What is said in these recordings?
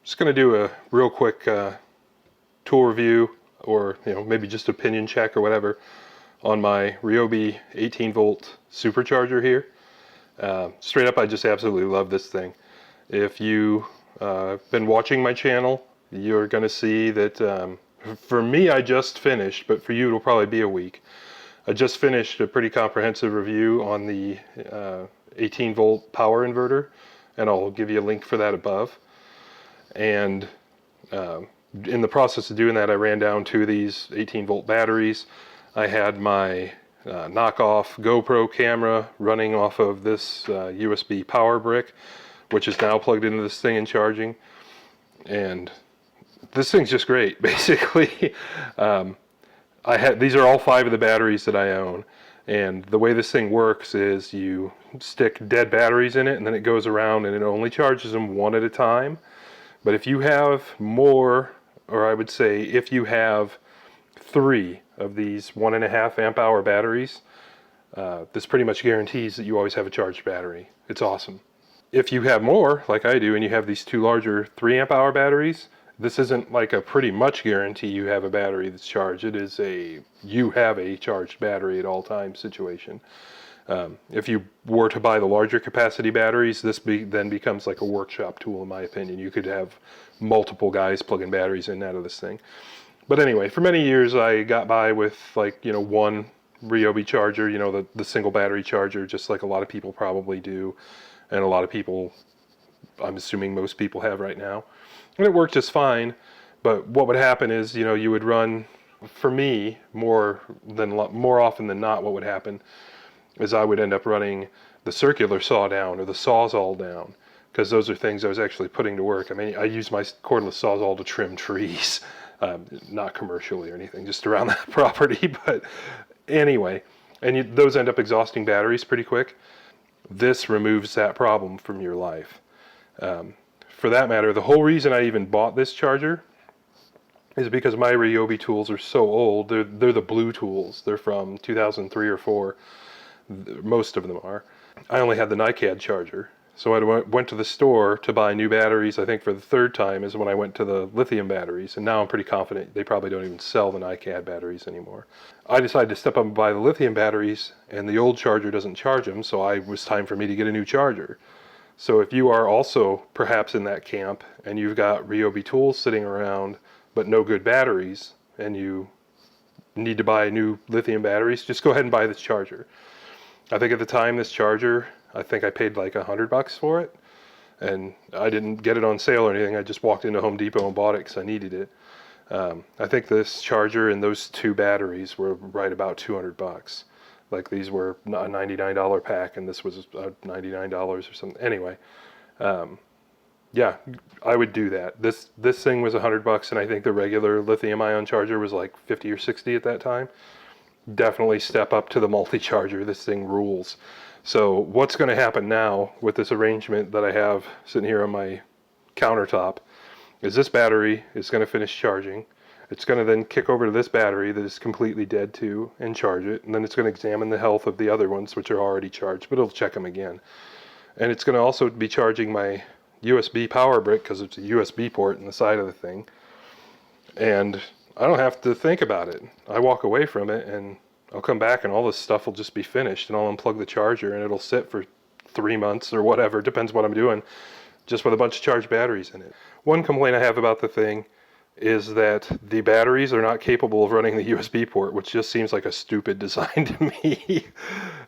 Just going to do a real quick tool review, or maybe just opinion check or whatever, on my Ryobi 18V Supercharger here. Straight up, I just absolutely love this thing. If you've been watching my channel, you're going to see that for me, I just finished, but for you, it'll probably be a week. I just finished a pretty comprehensive review on the 18V power inverter, and I'll give you a link for that above. And in the process of doing that, I ran down to these 18V batteries. I had my knockoff GoPro camera running off of this USB power brick, which is now plugged into this thing and charging. And this thing's just great, basically. These are all 5 of the batteries that I own. And the way this thing works is you stick dead batteries in it, and then it goes around and it only charges them one at a time. But if you have more, or I would say if you have 3 of these 1.5 amp hour batteries, this pretty much guarantees that you always have a charged battery. It's awesome. If you have more, like I do, and you have these 2 larger 3 amp hour batteries, this isn't like a pretty much guarantee you have a battery that's charged. It is a you have a charged battery at all times situation. If you were to buy the larger capacity batteries, this then becomes like a workshop tool, in my opinion. You could have multiple guys plugging batteries in and out of this thing. But anyway, for many years I got by with one Ryobi charger, the single battery charger, just like a lot of people probably do, and a lot of people, I'm assuming most people have right now. And it worked just fine, but what would happen is, you would run, for me, more often than not, what would happen is I would end up running the circular saw down or the Sawzall down, because those are things I was actually putting to work. I mean, I use my cordless Sawzall to trim trees, not commercially or anything, just around that property. But anyway, and those end up exhausting batteries pretty quick. This removes that problem from your life. For that matter, the whole reason I even bought this charger is because my Ryobi tools are so old. They're the blue tools. They're from 2003 or 4. Most of them are. I only had the NiCad charger. So I went to the store to buy new batteries. I think for the 3rd time is when I went to the lithium batteries. And now I'm pretty confident they probably don't even sell the NiCad batteries anymore. I decided to step up and buy the lithium batteries, and the old charger doesn't charge them. So it was time for me to get a new charger. So if you are also perhaps in that camp and you've got Ryobi tools sitting around but no good batteries, and you need to buy new lithium batteries, just go ahead and buy this charger. I think at the time this charger, I think I paid like $100 for it, and I didn't get it on sale or anything. I just walked into Home Depot and bought it because I needed it. I think this charger and those 2 batteries were right about $200. Like, these were a $99 pack, and this was $99 or something. Anyway, yeah, I would do that. This thing was $100, and I think the regular lithium-ion charger was like 50 or 60 at that time. Definitely step up to the multi-charger. This thing rules. So what's going to happen now with this arrangement that I have sitting here on my countertop is this battery is going to finish charging. It's going to then kick over to this battery that is completely dead too and charge it. And then it's going to examine the health of the other ones, which are already charged, but it'll check them again. And it's going to also be charging my USB power brick, because it's a USB port in the side of the thing. And I don't have to think about it. I walk away from it and I'll come back and all this stuff will just be finished, and I'll unplug the charger and it'll sit for 3 months or whatever, depends what I'm doing, just with a bunch of charged batteries in it. One complaint I have about the thing is that the batteries are not capable of running the USB port, which just seems like a stupid design to me.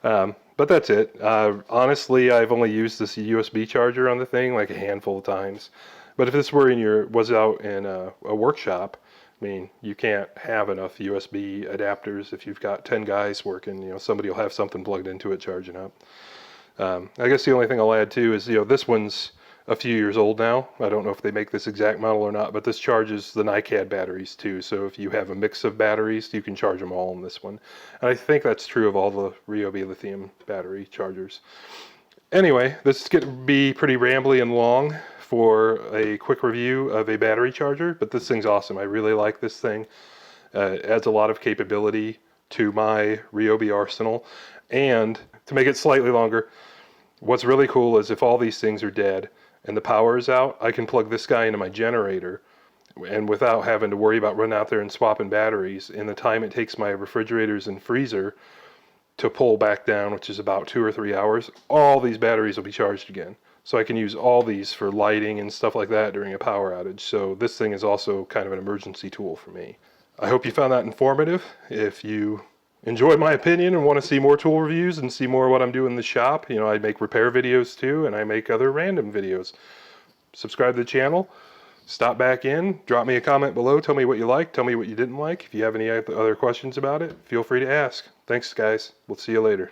But that's it. Honestly, I've only used this USB charger on the thing like a handful of times. But if this was out in a workshop, I mean, you can't have enough USB adapters if you've got 10 guys working. Somebody will have something plugged into it charging up. I guess the only thing I'll add too is, this one's a few years old now. I don't know if they make this exact model or not, but this charges the NiCad batteries too. So if you have a mix of batteries, you can charge them all in this one. And I think that's true of all the Ryobi lithium battery chargers. Anyway, this is going to be pretty rambly and long for a quick review of a battery charger, but this thing's awesome. I really like this thing. It adds a lot of capability to my Ryobi arsenal. And to make it slightly longer, what's really cool is if all these things are dead, and the power is out, I can plug this guy into my generator, and without having to worry about running out there and swapping batteries, in the time it takes my refrigerators and freezer to pull back down, which is about 2 or 3 hours, all these batteries will be charged again. So I can use all these for lighting and stuff like that during a power outage. So this thing is also kind of an emergency tool for me. I hope you found that informative. If you enjoy my opinion and want to see more tool reviews and see more of what I'm doing in the shop, you know, I make repair videos too, and I make other random videos. Subscribe to the channel, stop back in, drop me a comment below, tell me what you liked, tell me what you didn't like. If you have any other questions about it, feel free to ask. Thanks guys, we'll see you later.